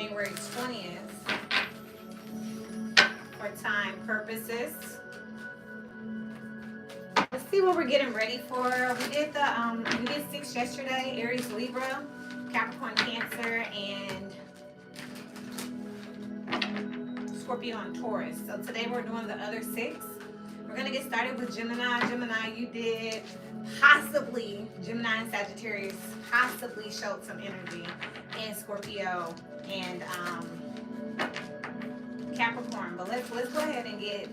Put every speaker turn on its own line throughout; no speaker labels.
January 20th for time purposes. Let's see what we're getting ready for. We did 6 yesterday: Aries, Libra, Capricorn, Cancer, and Scorpio and Taurus. So today we're doing the other 6. We're gonna get started with Gemini. Gemini, you did possibly, Gemini and Sagittarius possibly showed some energy, and Scorpio and Capricorn. But let's go ahead and get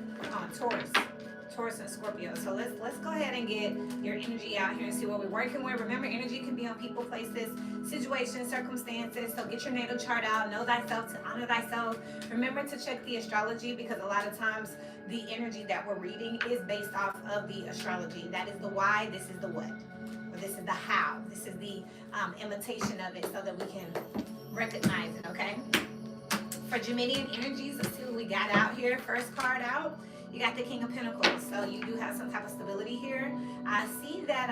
Taurus and Scorpio. So let's go ahead and get your energy out here and see what we're working with. Remember, energy can be on people, places, situations, circumstances. So get your natal chart out. Know thyself to honor thyself. Remember to check the astrology, because a lot of times the energy that we're reading is based off of the astrology. That is the why. This is the what. Or this is the how. This is the imitation of it, so that we can recognize it. Okay. For Geminian energies, let's see what we got out here. First card out. You got the King of Pentacles, so you do have some type of stability here. I see that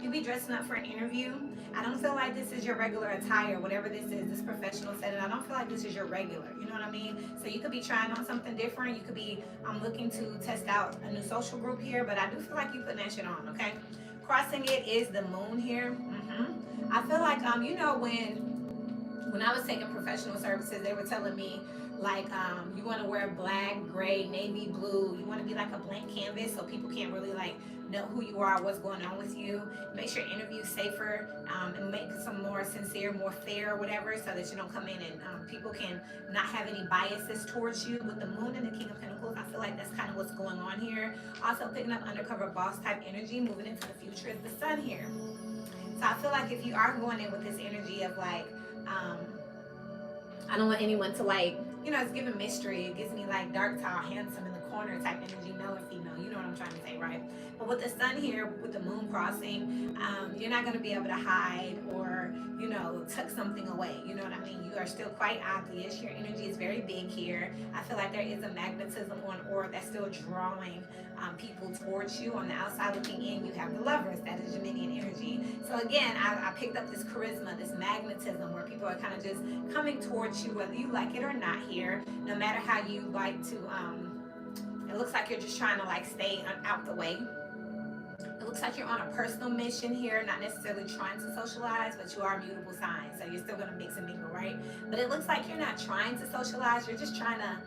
you be dressing up for an interview. I don't feel like this is your regular attire, whatever this is, this professional setting. I don't feel like this is your regular, you know what I mean? So you could be trying on something different. You could be looking to test out a new social group here, but I do feel like you putting that shit on, okay? Crossing it is the moon here. I feel like, you know, when I was taking professional services, they were telling me, like, you want to wear black, gray, navy blue. You want to be like a blank canvas, so people can't really like know who you are, what's going on with you. Make your interview safer, and make some more sincere, more fair, whatever, so that you don't come in and people can not have any biases towards you. With the moon and the King of Pentacles, I feel like that's kind of what's going on here. Also picking up undercover boss type energy, moving into the future is the sun here. So I feel like if you are going in with this energy of like, I don't want anyone to like, you know, it's giving mystery. It gives me like dark, tall, handsome in the corner type energy, male or female. You know what I'm trying to say, right? But with the sun here, with the moon crossing, you're not going to be able to hide or, you know, tuck something away. You know what I mean? You are still quite obvious. Your energy is very big here. I feel like there is a magnetism on aura that's still drawing people towards you. On the outside looking in, you have the Lovers. That is Geminian energy. So again, I picked up this charisma, this magnetism, where people are kind of just coming towards you, whether you like it or not here. No matter how you like to, it looks like you're just trying to like stay out the way. It looks like you're on a personal mission here, not necessarily trying to socialize, but you are a mutable sign, so you're still going to mix and mingle, right? But it looks like you're not trying to socialize. You're just trying to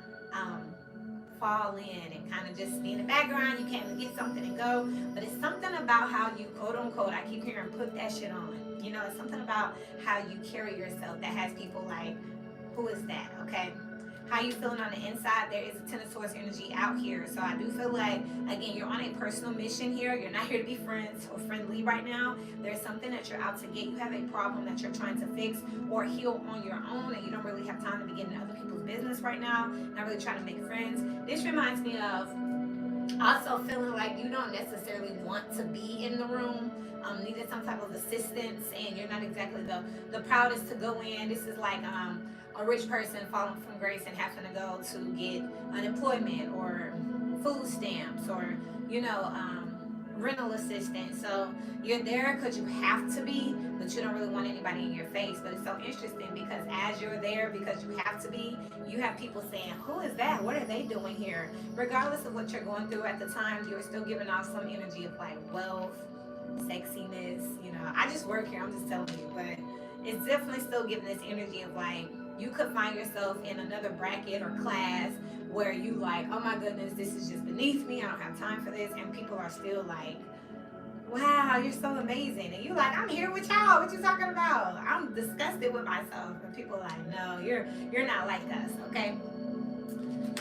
fall in and kind of just be in the background. You can't get something and go, but it's something about how you, quote unquote, I keep hearing, put that shit on. You know, it's something about how you carry yourself that has people like, who is that, okay? How you feeling on the inside? There is a Ten of Swords energy out here. So I do feel like, again, you're on a personal mission here. You're not here to be friends or friendly right now. There's something that you're out to get. You have a problem that you're trying to fix or heal on your own, and you don't really have time to be getting into other people's business right now. Not really trying to make friends. This reminds me of also feeling like you don't necessarily want to be in the room. Needed some type of assistance, and you're not exactly the proudest to go in. This is like a rich person falling from grace and having to go to get unemployment or food stamps or, you know, rental assistance. So you're there because you have to be, but you don't really want anybody in your face. But it's so interesting because as you're there because you have to be, you have people saying, who is that? What are they doing here? Regardless of what you're going through at the time, you're still giving off some energy of like wealth, sexiness. You know, I just work here, I'm just telling you, but it's definitely still giving this energy of like, you could find yourself in another bracket or class where you like, oh my goodness, this is just beneath me, I don't have time for this, and people are still like, wow, you're so amazing, and you like, I'm here with y'all, what you talking about? I'm disgusted with myself, and people are like, no, you're not like us, okay?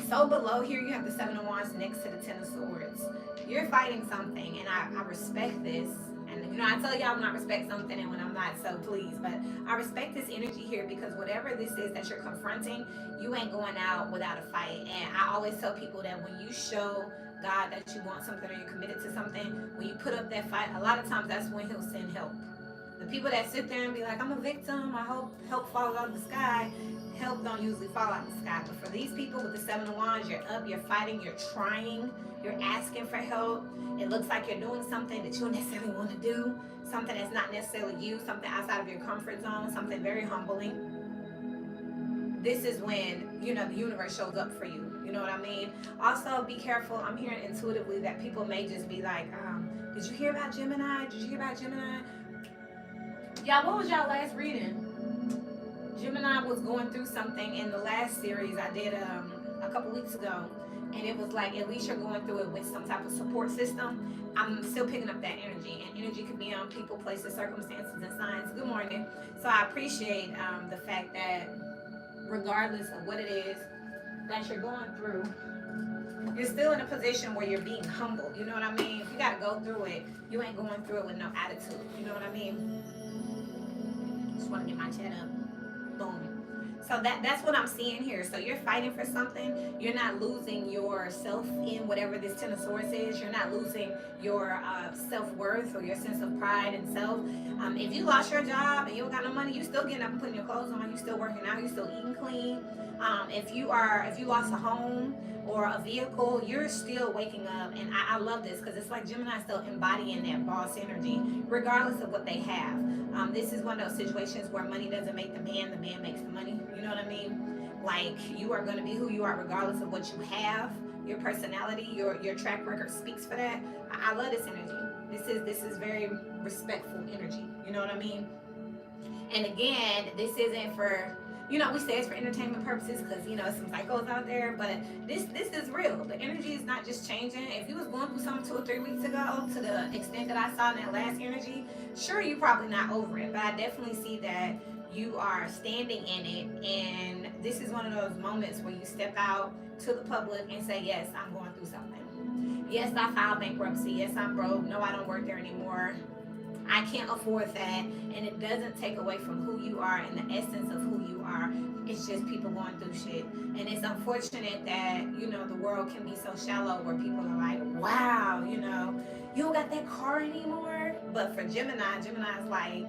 So below here you have the Seven of Wands next to the Ten of Swords. You're fighting something, and I respect this. And you know, I tell y'all I'm not respect something, and when I'm not, so please. But I respect this energy here because whatever this is that you're confronting, you ain't going out without a fight. And I always tell people that when you show God that you want something or you're committed to something, when you put up that fight, a lot of times that's when He'll send help. The people that sit there and be like, I'm a victim, I hope help falls out of the sky, help don't usually fall out of the sky. But for these people with the Seven of Wands, you're up, you're fighting, you're trying, you're asking for help. It looks like you're doing something that you don't necessarily want to do, something that's not necessarily you, something outside of your comfort zone, something very humbling. this is when, you know, the universe shows up for you. You know what I mean? Also, be careful. I'm hearing intuitively that people may just be like, did you hear about Gemini? Did you hear about Gemini? Y'all, what was y'all last reading? Gemini was going through something in the last series I did a couple weeks ago, and it was like, at least you're going through it with some type of support system. I'm still picking up that energy, and energy could be on people, places, circumstances, and signs. Good morning. So I appreciate the fact that regardless of what it is that you're going through, you're still in a position where you're being humble. You know what I mean? If you got to go through it, you ain't going through it with no attitude. You know what I mean? Just want to get my chat up. Boom. So that's what I'm seeing here. So you're fighting for something. You're not losing yourself in whatever this Ten of Swords is. You're not losing your self-worth or your sense of pride and self. If you lost your job and you don't got no money, you still getting up and putting your clothes on. You still working out. You still eating clean. If you lost a home or a vehicle, you're still waking up. And I love this because it's like Gemini still embodying that boss energy, regardless of what they have. This is one of those situations where money doesn't make the man makes the money. You know what I mean? Like, you are going to be who you are regardless of what you have. Your personality, your track record speaks for that. I love this energy. This is very respectful energy. You know what I mean? And again, this isn't for, you know, we say it's for entertainment purposes because, you know, some psychos out there, but this is real. The energy is not just changing. If you was going through something 2 or 3 weeks ago, to the extent that I saw in that last energy, sure, you're probably not over it, but I definitely see that you are standing in it, and this is one of those moments where you step out to the public and say, yes, I'm going through something. Yes, I filed bankruptcy. Yes, I'm broke. No, I don't work there anymore. I can't afford that. And it doesn't take away from who you are and the essence of who you are. It's just people going through shit. And it's unfortunate that, you know, the world can be so shallow where people are like, wow, you know, you don't got that car anymore. But for Gemini's like,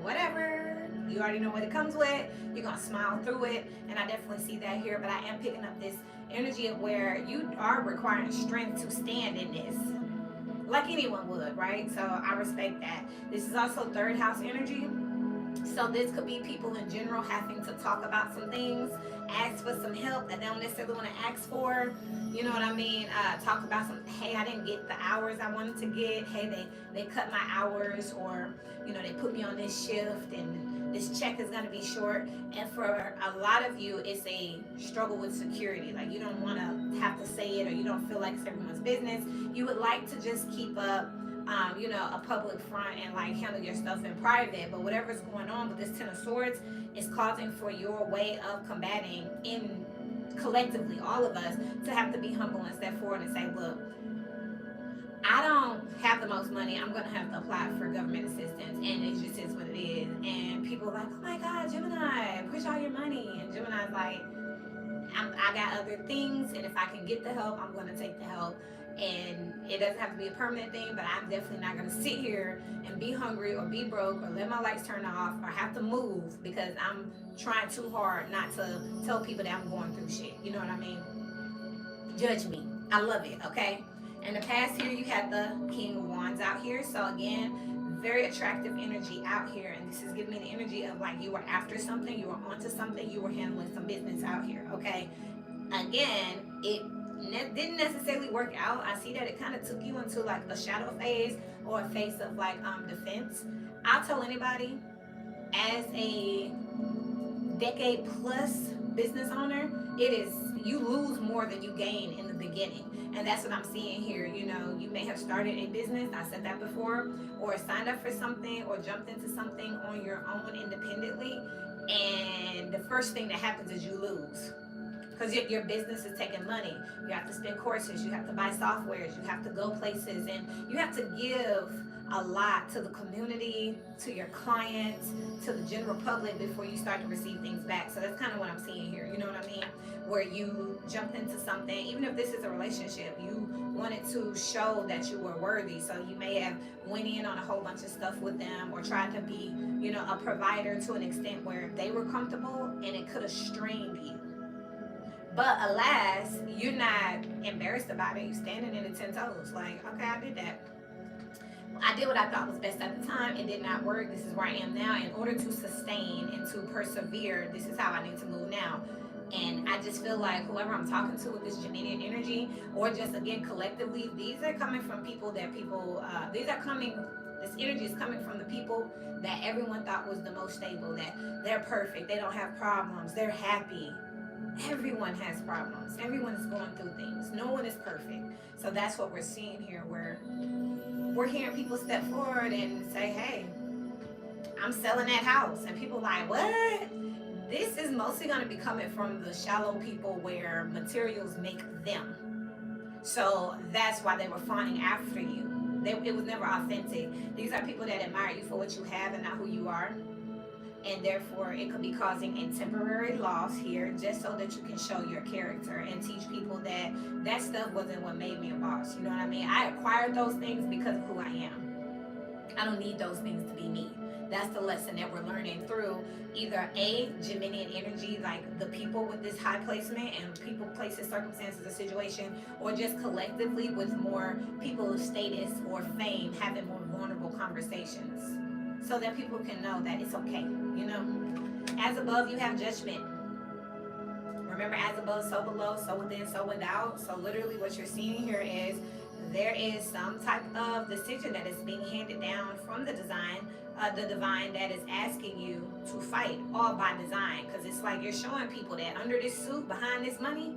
whatever. You already know what it comes with. You're going to smile through it. And I definitely see that here. But I am picking up this energy of where you are requiring strength to stand in this, like anyone would, right? So I respect that. This is also third house energy. So this could be people in general having to talk about some things, ask for some help that they don't necessarily want to ask for. You know what I mean? Talk about some, hey, I didn't get the hours I wanted to get. Hey, they cut my hours, or, you know, they put me on this shift and this check is going to be short. And for a lot of you, it's a struggle with security. Like, you don't want to have to say it, or you don't feel like it's everyone's business. You would like to just keep up, you know, a public front and like handle your stuff in private. But whatever's going on with this Ten of Swords is causing for your way of combating in collectively, all of us, to have to be humble and step forward and say, look, I don't have the most money. I'm going to have to apply for government assistance, and it just is what it is. And people are like, oh my God, Gemini, push all your money. And Gemini's like, I got other things, and if I can get the help, I'm going to take the help. And it doesn't have to be a permanent thing, but I'm definitely not going to sit here and be hungry or be broke or let my lights turn off or have to move because I'm trying too hard not to tell people that I'm going through shit. You know what I mean? Judge me. I love it, okay? In the past here, you had the King of Wands out here. So again, very attractive energy out here. And this is giving me the energy of like you were after something, you were onto something, you were handling some business out here, okay? Again, it didn't necessarily work out. I see that it kind of took you into like a shadow phase or a phase of like defense. I'll tell anybody, as a decade plus business owner, it is, you lose more than you gain in the beginning. And that's what I'm seeing here. You know, you may have started a business, I said that before, or signed up for something or jumped into something on your own independently, and the first thing that happens is you lose. Because your business is taking money. You have to spend courses, you have to buy softwares, you have to go places, and you have to give a lot to the community, to your clients, to the general public before you start to receive things back. So that's kind of what I'm seeing here. You know what I mean? Where you jumped into something, even if this is a relationship, you wanted to show that you were worthy. So you may have went in on a whole bunch of stuff with them, or tried to be, you know, a provider to an extent where they were comfortable, and it could have strained you. But alas, you're not embarrassed about it. You're standing in the 10 toes. Like, okay, I did that. I did what I thought was best at the time. It did not work. This is where I am now. In order to sustain and to persevere, this is how I need to move now. And I just feel like whoever I'm talking to with this Geminian energy, or just again collectively, these are coming from people that this energy is coming from the people that everyone thought was the most stable, that they're perfect, they don't have problems, they're happy. Everyone has problems. Everyone is going through things. No one is perfect. So that's what we're seeing here, where we're hearing people step forward and say, hey, I'm selling that house. And people like, what? This is mostly going to be coming from the shallow people where materials make them. So that's why they were fawning after you. It was never authentic. These are people that admire you for what you have and not who you are. And therefore, it could be causing a temporary loss here just so that you can show your character and teach people that that stuff wasn't what made me a boss. You know what I mean? I acquired those things because of who I am. I don't need those things to be me. That's the lesson that we're learning through either a Geminian energy, like the people with this high placement and people, places, circumstances, or situation, or just collectively with more people of status or fame having more vulnerable conversations so that people can know that it's okay, you know? As above, you have judgment. Remember, as above, so below, so within, so without. So literally what you're seeing here is there is some type of decision that is being handed down from the divine that is asking you to fight, all by design. Because it's like you're showing people that under this suit, behind this money,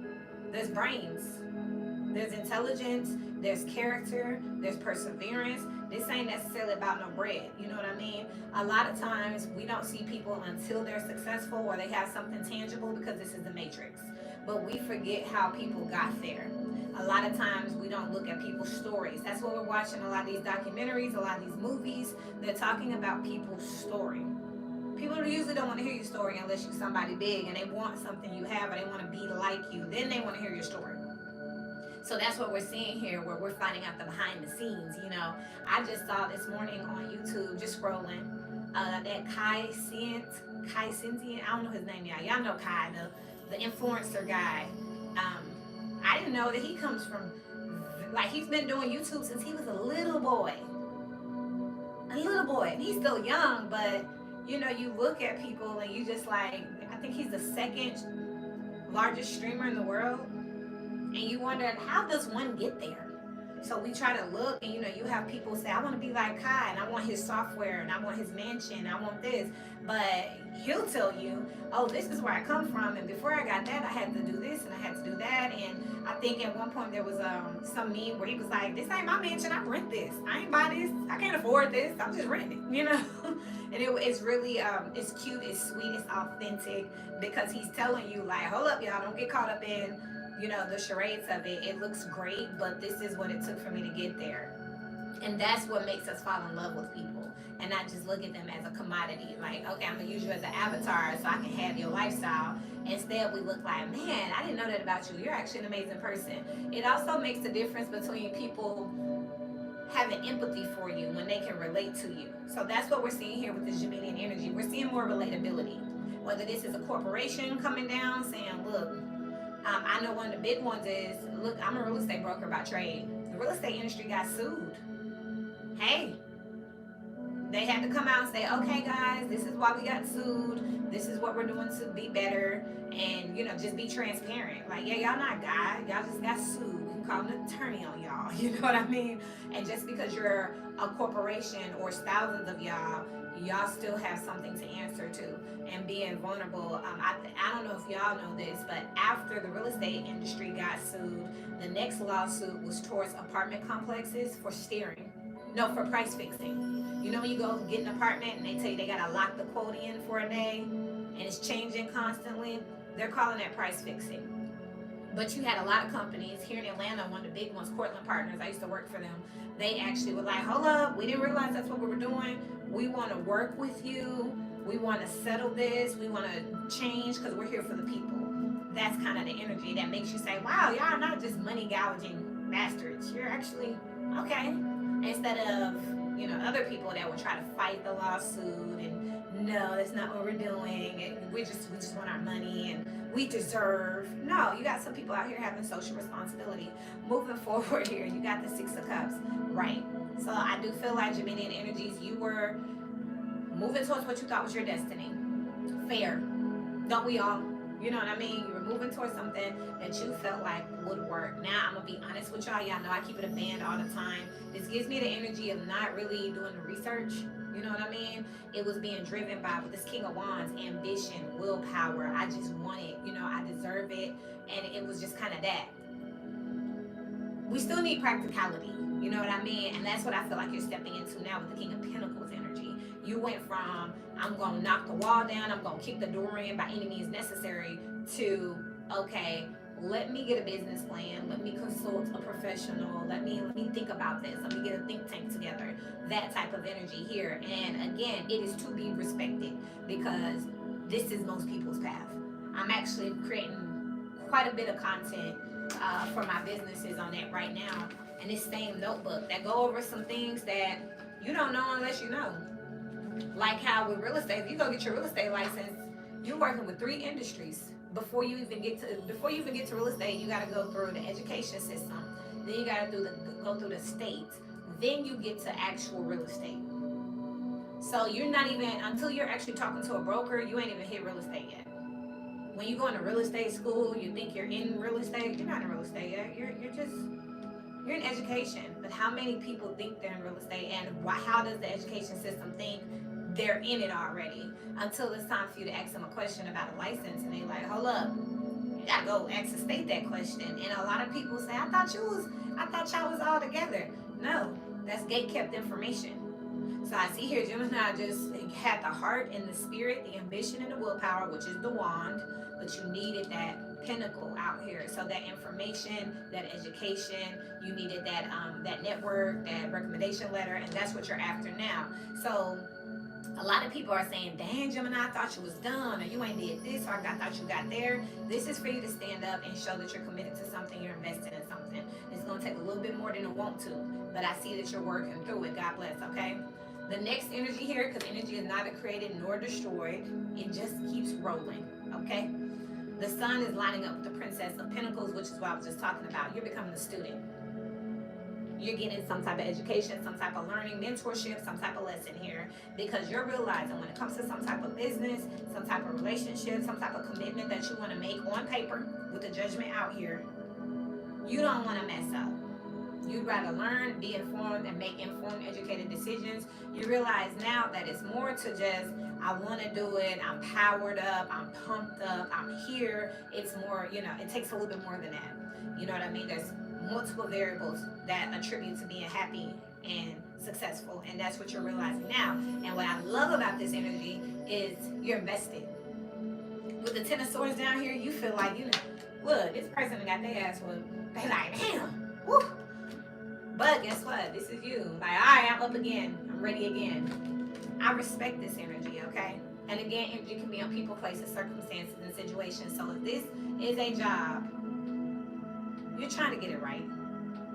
there's brains, there's intelligence, there's character, there's perseverance. This ain't necessarily about no bread. You know what I mean? A lot of times we don't see people until they're successful or they have something tangible, because this is the matrix. But we forget how people got there. A lot of times we don't look at people's stories. That's what we're watching a lot of these documentaries, a lot of these movies. They're talking about people's story. People usually don't want to hear your story unless you're somebody big and they want something you have, or they want to be like you. Then they want to hear your story. So that's what we're seeing here, where we're finding out the behind the scenes. You know, I just saw this morning on YouTube, just scrolling, that Kai Sentient, I don't know his name, y'all know Kai, the influencer guy. I didn't know that he comes from, like, he's been doing YouTube since he was a little boy, and he's still young. But you know, you look at people and you just like, I think he's the second largest streamer in the world. And you wonder, how does one get there? So we try to look, and you know, you have people say, I want to be like Kai, and I want his software, and I want his mansion, I want this. But he'll tell you, oh, this is where I come from, and before I got that, I had to do this, and I had to do that. And I think at one point there was some meme where he was like, this ain't my mansion, I rent this. I ain't buy this, I can't afford this, I'm just renting it, you know? And it's really, it's cute, it's sweet, it's authentic, because he's telling you, like, hold up, y'all, don't get caught up in, you know, the charades of it. It looks great, but this is what it took for me to get there. And that's what makes us fall in love with people and not just look at them as a commodity. Like, okay, I'm going to use you as an avatar so I can have your lifestyle. Instead, we look like, man, I didn't know that about you. You're actually an amazing person. It also makes the difference between people having empathy for you when they can relate to you. So that's what we're seeing here with this Geminian energy. We're seeing more relatability. Whether this is a corporation coming down saying, look, I know one of the big ones is, look, I'm a real estate broker by trade. The real estate industry got sued. Hey, they had to come out and say, okay, guys, this is why we got sued. This is what we're doing to be better. And, you know, just be transparent. Like, yeah, y'all not God. Y'all just got sued. We can call an attorney on y'all. You know what I mean? And just because you're a corporation or thousands of y'all still have something to answer to. And being vulnerable, I don't know if y'all know this, but after the real estate industry got sued, the next lawsuit was towards apartment complexes for for price fixing. You know, when you go get an apartment and they tell you they gotta lock the quote in for a day and it's changing constantly, they're calling that price fixing. But you had a lot of companies here in Atlanta, one of the big ones, Cortland Partners, I used to work for them. They actually were like, hold up, we didn't realize that's what we were doing. We want to work with you. We want to settle this. We want to change because we're here for the people. That's kind of the energy that makes you say, wow, y'all are not just money gouging bastards. You're actually okay. Instead of, you know, other people that would try to fight the lawsuit and no, that's not what we're doing. And we just want our money and we deserve. No, you got some people out here having social responsibility. Moving forward here, you got the Six of Cups, right? So I do feel like Geminian energies, you were moving towards what you thought was your destiny. Fair. Don't we all? You know what I mean? You were moving towards something that you felt like would work. Now, I'm going to be honest with y'all. Y'all know I keep it a band all the time. This gives me the energy of not really doing the research. You know what I mean? It was being driven by, with this King of Wands, ambition, willpower. I just want it. You know, I deserve it. And it was just kind of that. We still need practicality. You know what I mean? And that's what I feel like you're stepping into now with the King of Pentacles energy. You went from, I'm going to knock the wall down, I'm going to kick the door in by any means necessary, to, okay, let me get a business plan, let me consult a professional, let me think about this, let me get a think tank together. That type of energy here. And again, it is to be respected because this is most people's path. I'm actually creating quite a bit of content for my businesses on that right now. And this same notebook that go over some things that you don't know unless you know. Like how with real estate, if you go get your real estate license, you're working with 3 industries. Before you even get to real estate, you got to go through the education system. Then you got to go through the state. Then you get to actual real estate. So you're not even, until you're actually talking to a broker, you ain't even hit real estate yet. When you go into real estate school, you think you're in real estate. You're not in real estate yet. You're in education. But how many people think they're in real estate, and how does the education system think they're in it already? Until it's time for you to ask them a question about a license, and they're like, hold up, you gotta go ask the state that question. And a lot of people say, I thought y'all was all together. No, that's gate kept information. So I see here Gemini just had the heart and the spirit, the ambition and the willpower, which is the wand, but you needed that pinnacle out here. So that information, that education, you needed that that network, that recommendation letter, and that's what you're after now. So a lot of people are saying, dang, Gemini, I thought you was done, or you ain't did this, or I thought you got there. This is for you to stand up and show that you're committed to something, you're invested in something. It's going to take a little bit more than it want to, but I see that you're working through it. God bless, okay? The next energy here, because energy is neither created nor destroyed, it just keeps rolling, okay? The sun is lining up with the Princess of Pentacles, which is what I was just talking about. You're becoming a student. You're getting some type of education, some type of learning, mentorship, some type of lesson here, because you're realizing when it comes to some type of business, some type of relationship, some type of commitment that you want to make on paper with the Judgment out here, you don't want to mess up. You'd rather learn, be informed, and make informed, educated decisions. You realize now that it's more to just, I want to do it, I'm powered up, I'm pumped up, I'm here. It's more, it takes a little bit more than that. You know what I mean? There's multiple variables that attribute to being happy and successful, and that's what you're realizing now. And what I love about this energy is you're invested. With the Ten of Swords down here, you feel like, look, this person got their ass whooped. They like, damn, woo. But guess what? This is you. Like, all right, I'm up again. I'm ready again. I respect this energy, okay? And again, energy can be on people, places, circumstances, and situations. So if this is a job, you're trying to get it right.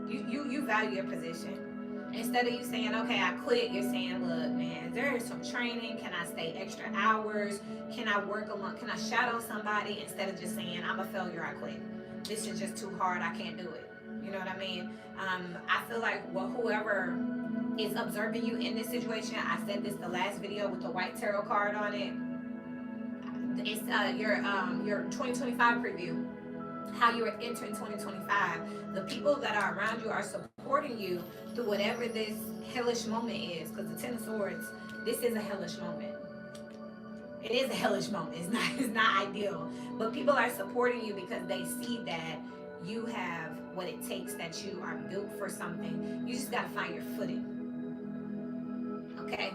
You value your position. Instead of you saying, okay, I quit, you're saying, look, man, there is some training. Can I stay extra hours? Can I work along? Can I shadow somebody? Instead of just saying, I'm a failure, I quit. This is just too hard, I can't do it. You know what I mean? I feel like whoever is observing you in this situation, I said this the last video with the white tarot card on it. It's your 2025 preview. How you are entering 2025. The people that are around you are supporting you through whatever this hellish moment is. Because the Ten of Swords, this is a hellish moment. It is a hellish moment. It's not ideal. But people are supporting you because they see that you have what it takes, that you are built for something. You just got to find your footing. Okay?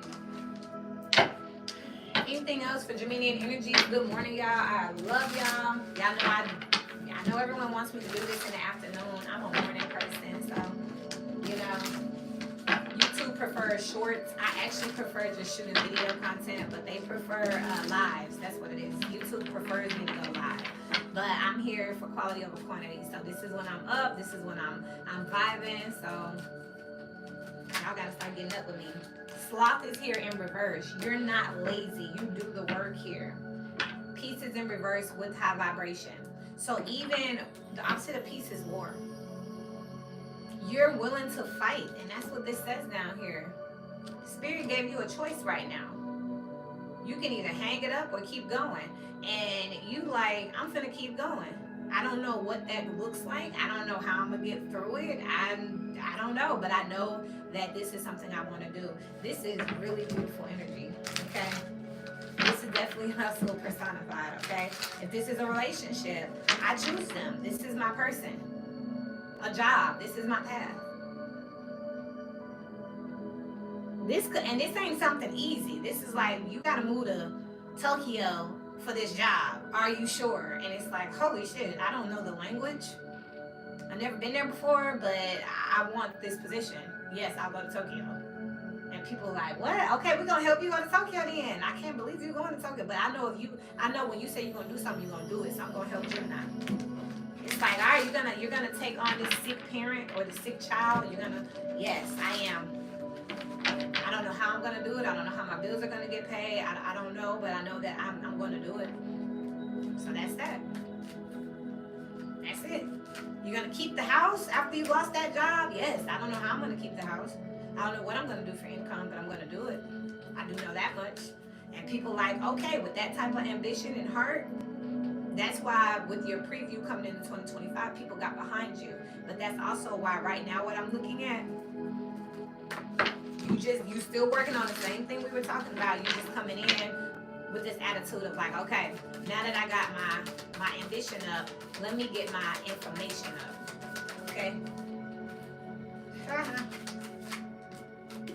Anything else for Geminian energy? Good morning, y'all. I love y'all. Y'all know I know everyone wants me to do this in the afternoon. I'm a morning person, so, YouTube prefers shorts. I actually prefer just shooting video content, but they prefer lives. That's what it is. YouTube prefers me to go live. But I'm here for quality over quantity. So this is when I'm up. This is when I'm vibing. So Y'all gotta start getting up with me. Sloth is here in reverse. You're not lazy. You do the work here. Peace is in reverse with high vibration. So even the opposite of peace is war. You're willing to fight, and that's what this says down here. Spirit gave you a choice right now. You can either hang it up or keep going. And you like, I'm finna keep going. I don't know what that looks like. I don't know how I'm gonna get through it. I don't know, but I know that this is something I want to do. This is really beautiful energy. Okay. This is definitely hustle personified. Okay. If this is a relationship, I choose them. This is my person. A job. This is my path. This ain't something easy. This is like you gotta move to Tokyo for this job. Are you sure? And it's like, holy shit, I don't know the language. I've never been there before, but I want this position. Yes, I'll go to Tokyo. And people are like, what? Okay, we're gonna help you go to Tokyo then. I can't believe you're going to Tokyo. But I know when you say you're gonna do something, you're gonna do it. So I'm gonna help Gemini. It's like, all right, you're gonna take on this sick parent or the sick child. Yes, I am. I don't know how I'm gonna do it. I don't know how my bills are gonna get paid. I don't know, but I know that I'm gonna do it. So that's that. That's it. You're gonna keep the house after you lost that job? Yes. I don't know how I'm gonna keep the house. I don't know what I'm gonna do for income, but I'm gonna do it. I do know that much. And people like, okay, with that type of ambition and heart, that's why with your preview coming into 2025, people got behind you. But that's also why right now what I'm looking at, you still working on the same thing we were talking about. You just coming in with this attitude of like, okay, now that I got my ambition up, let me get my information up. Okay.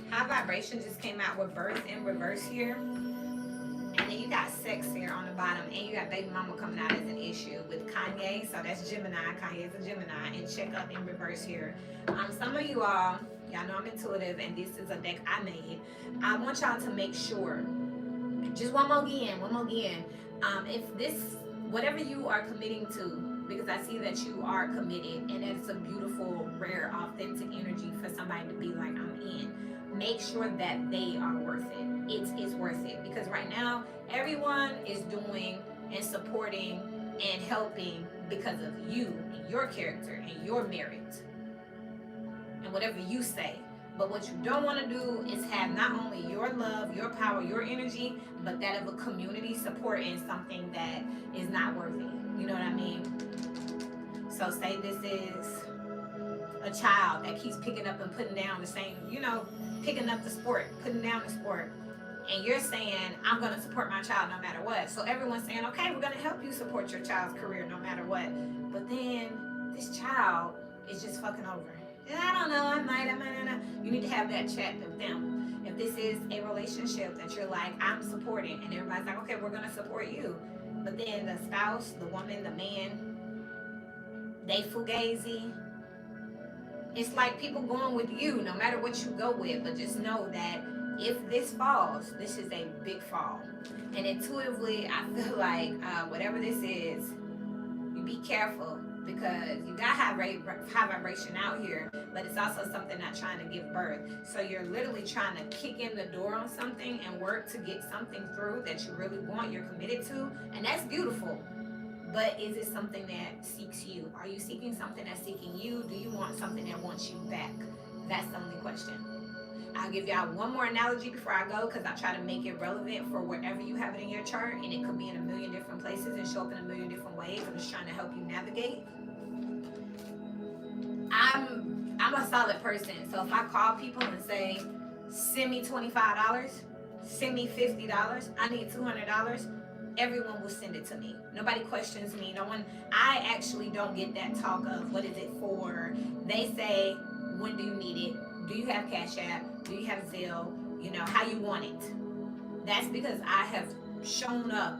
High vibration just came out with birth in reverse here. And then you got sex here on the bottom, and you got baby mama coming out as an issue with Kanye. So that's Gemini. Kanye's a Gemini, and check up in reverse here. Some of you all, y'all know I'm intuitive, and this is a deck I made. I want y'all to make sure, just one more again. If this, whatever you are committing to, because I see that you are committed, and it's a beautiful, rare, authentic energy for somebody to be like, I'm in. Make sure that they are worth it. It is worth it, because right now everyone is doing and supporting and helping because of you and your character and your merit and whatever you say. But what you don't want to do is have not only your love, your power, your energy, but that of a community supporting something that is not worthy. You know what I mean? So say this is a child that keeps picking up and putting down the same, picking up the sport, putting down the sport. And you're saying, I'm going to support my child no matter what. So everyone's saying, okay, we're going to help you support your child's career no matter what. But then this child is just fucking over. And I don't know, I might not. You need to have that chat with them. If this is a relationship that you're like, I'm supporting, and everybody's like, okay, we're going to support you. But then the spouse, the woman, the man, they fugazi. It's like people going with you no matter what you go with. But just know that if this falls, this is a big fall. And intuitively, I feel like whatever this is, you be careful, because you got high vibration out here, but it's also something not trying to give birth. So you're literally trying to kick in the door on something and work to get something through that you really want, you're committed to, and that's beautiful. But is it something that seeks you? Are you seeking something that's seeking you? Do you want something that wants you back? That's the only question. I'll give y'all one more analogy before I go, because I try to make it relevant for wherever you have it in your chart, and it could be in a million different places and show up in a million different ways. I'm just trying to help you navigate. I'm a solid person, so if I call people and say, send me $25, send me $50, I need $200, everyone will send it to me. Nobody questions me. No one. I actually don't get that talk of what is it for. They say, when do you need it? Do you have Cash App? Do you have Zelle? How you want it. That's because I have shown up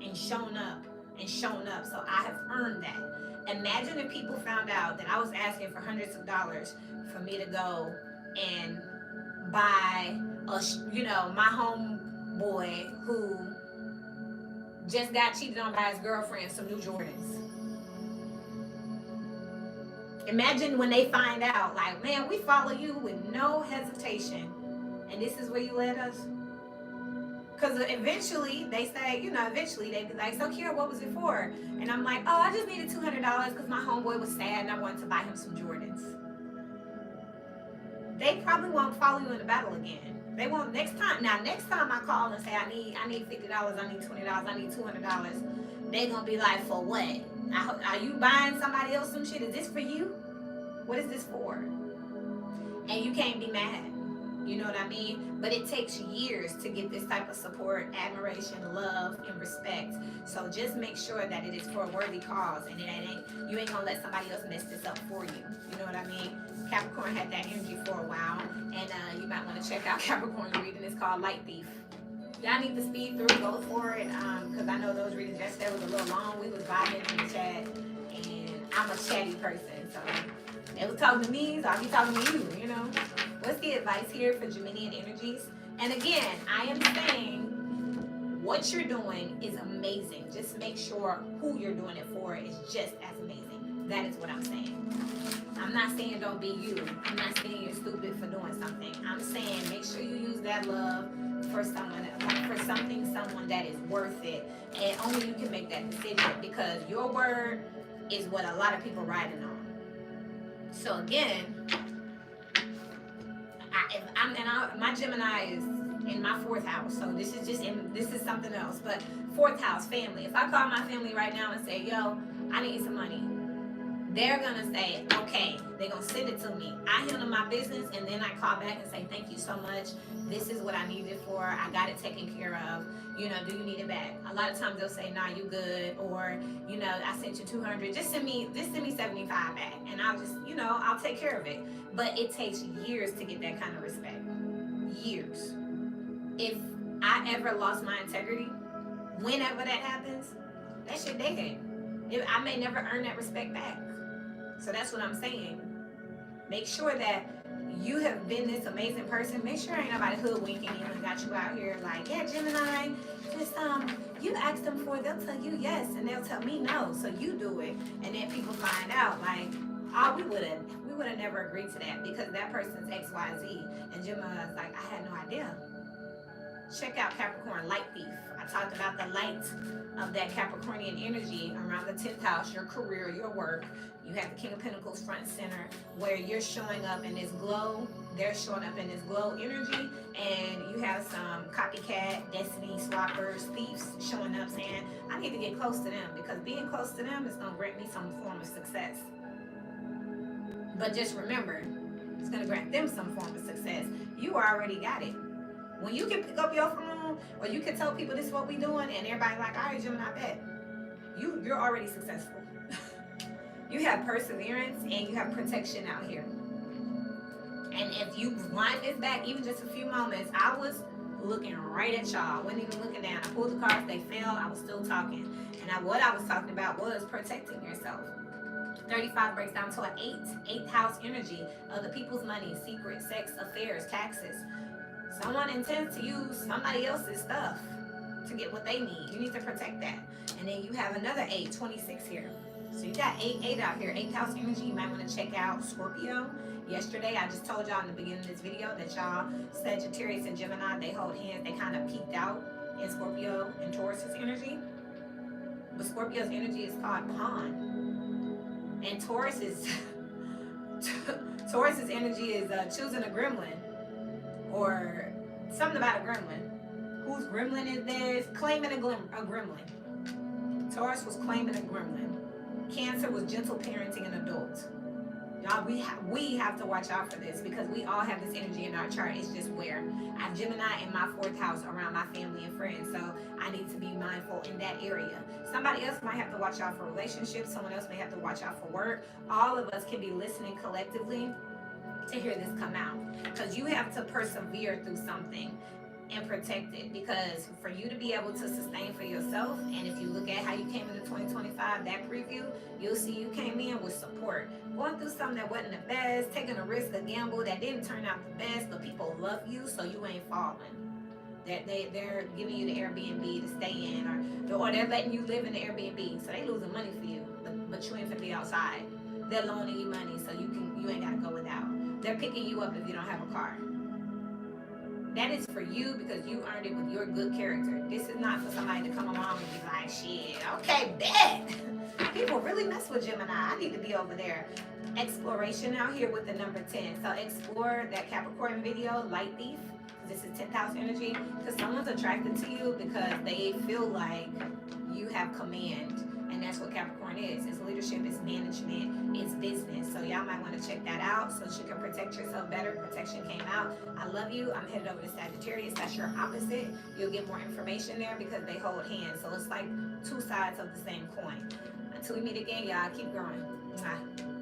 and shown up and shown up. So I have earned that. Imagine if people found out that I was asking for hundreds of dollars for me to go and buy my homeboy who just got cheated on by his girlfriend some new Jordans. Imagine when they find out, like, man, we follow you with no hesitation, and this is where you led us. Because eventually they say, eventually they be like, so Kira, what was it for? And I'm like, oh, I just needed $200 because my homeboy was sad and I wanted to buy him some Jordans. They probably won't follow you in the battle again. They won't next time. Now, next time I call and say I need $50, I need $20, I need $200, they gonna be like, for what? Are you buying somebody else some shit? Is this for you? What is this for? And you can't be mad. You know what I mean? But it takes years to get this type of support, admiration, love, and respect. So just make sure that it is for a worthy cause, and you ain't gonna let somebody else mess this up for you. You know what I mean? Capricorn had that energy for a while, and you might want to check out Capricorn's reading. It's called Light Thief. Y'all need to speed through, go for it, because I know those readings yesterday was a little long. We was vibing in the chat, and I'm a chatty person, so they was talking to me, so I'll be talking to you, you know? What's the advice here for Geminian energies? And again, I am saying what you're doing is amazing. Just make sure who you're doing it for is just as amazing. That is what I'm saying. I'm not saying don't be you. I'm not saying you're stupid for doing something. I'm saying make sure you use that love for someone that is worth it. And only you can make that decision, because your word is what a lot of people riding on. So again, my Gemini is in my 4th house, so this is something else. But 4th house, family. If I call my family right now and say, yo, I need some money, they're gonna say, okay. They're gonna send it to me. I handle my business, and then I call back and say, thank you so much. This is what I need it for. I got it taken care of. Do you need it back? A lot of times they'll say, nah, you good, or I sent you 200. Just send me 75 back, and I'll just I'll take care of it. But it takes years to get that kind of respect. Years. If I ever lost my integrity, whenever that happens, that shit dead. I may never earn that respect back. So that's what I'm saying. Make sure that you have been this amazing person. Make sure ain't nobody hoodwinking you and got you out here like, yeah, Gemini, just you ask them for it, they'll tell you yes, and they'll tell me no. So you do it, and then people find out like, oh, we would have never agreed to that because that person's XYZ. And Gemini's like, I had no idea. Check out Capricorn Light Thief. I talked about the light of that Capricornian energy around the 10th house, your career, your work. You have the King of Pentacles front and center, where you're showing up in this glow. They're showing up in this glow energy, and you have some copycat, destiny swappers, thieves showing up saying, I need to get close to them, because being close to them is going to grant me some form of success. But just remember, it's going to grant them some form of success. You already got it. When you can pick up your phone, or you can tell people this is what we doing, and everybody like, all right, Gemini, bet. You're already successful. You have perseverance and you have protection out here. And if you wind this back even just a few moments, I was looking right at y'all. I wasn't even looking down. I pulled the cards, they fell, I was still talking. And what I was talking about was protecting yourself. 35 breaks down to an 8th house energy. Other people's money, secrets, sex, affairs, taxes. Someone intends to use somebody else's stuff to get what they need. You need to protect that. And then you have another 8, 26 here. So you got 8 out here, 8th house energy. You might want to check out Scorpio. Yesterday, I just told y'all in the beginning of this video that y'all, Sagittarius and Gemini, they hold hands. They kind of peeked out in Scorpio and Taurus's energy. But Scorpio's energy is called pawn. And Taurus's energy is choosing a gremlin. Or something about a gremlin. Whose gremlin is this? Claiming a gremlin. Taurus was claiming a gremlin. Cancer was gentle parenting an adult. Y'all, we have to watch out for this, because we all have this energy in our chart. It's just where I have Gemini in my 4th house around my family and friends, so I need to be mindful in that area. Somebody else might have to watch out for relationships. Someone else may have to watch out for work. All of us can be listening collectively to hear this come out, because you have to persevere through something and protect it, because for you to be able to sustain for yourself, and if you look at how you came into 2025, that preview, you'll see you came in with support, going through something that wasn't the best, taking a risk, a gamble that didn't turn out the best, but people love you, so you ain't falling. They're giving you the Airbnb to stay in, or they're letting you live in the Airbnb, so they losing money for you, but you ain't gonna be outside. They're loaning you money so you ain't gotta go without. They're picking you up if you don't have a car. That is for you because you earned it with your good character. This is not for somebody to come along and be like, shit, okay, bet. People really mess with Gemini. I need to be over there. Exploration out here with the number 10. So explore that Capricorn video, Light Thief. This is 10th house energy. Because someone's attracted to you because they feel like you have command. And that's what Capricorn is. It's leadership, it's management, it's business. So y'all might want to check that out so you can protect yourself better. Protection came out. I love you. I'm headed over to Sagittarius. That's your opposite. You'll get more information there because they hold hands. So it's like two sides of the same coin. Until we meet again, y'all, keep growing. Mwah.